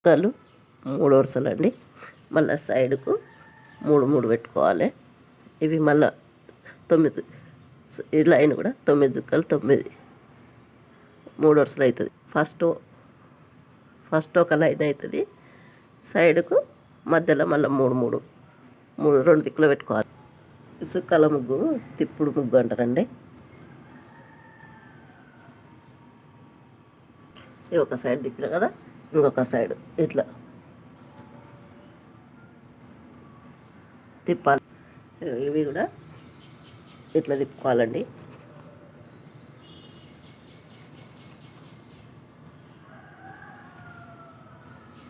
ముక్కలు 3 వరుసలండి. మళ్ళీ సైడ్కు 3 పెట్టుకోవాలి. ఇవి మళ్ళీ 9 ఈ లైన్ కూడా 9 చుక్కలు 9 3 వరుసలు అవుతుంది. ఫస్ట్ ఒక లైన్ అవుతుంది. సైడ్కు మధ్యలో మళ్ళీ 2 దిక్కులు పెట్టుకోవాలి. చుక్కల ముగ్గు తిప్పుడు ముగ్గు అంటారండి. ఒక సైడ్ తిప్పిన కదా, ఇంకొక సైడ్ ఇట్లా తిప్పాలి. ఇవి కూడా ఇట్లా తిప్పుకోవాలండి.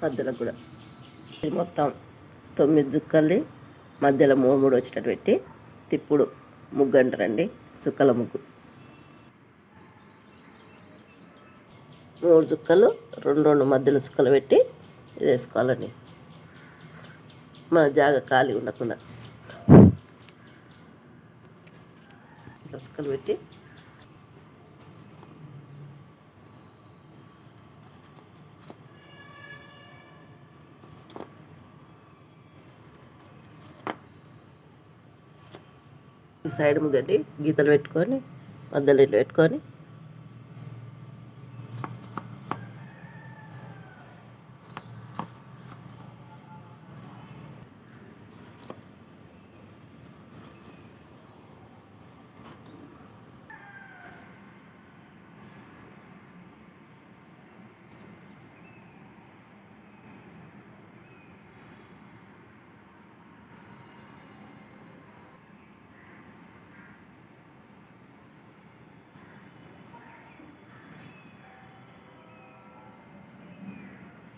మధ్యలో కూడా ఇది మొత్తం 9 చుక్కల్ని మధ్యలో 3 వచ్చేటట్టు పెట్టి తిప్పుడు ముగ్గు అంటారండి. చుక్కల ముగ్గు 3 చుక్కలు 2 మధ్యలో చుక్కలు పెట్టి ఇది వేసుకోవాలండి. మన జాగ ఖాళీ ఉండకుండా ఇట్లా చుక్కలు పెట్టి ఈ సైడ్ ముగ్గండి గీతలు పెట్టుకొని మధ్యలో ఇట్లా పెట్టుకొని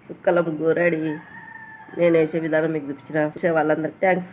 చుక్కల ముగ్గు రెడీ. నేను వేసే విధానం మీకు చూపించిన వాళ్ళందరికీ థ్యాంక్స్.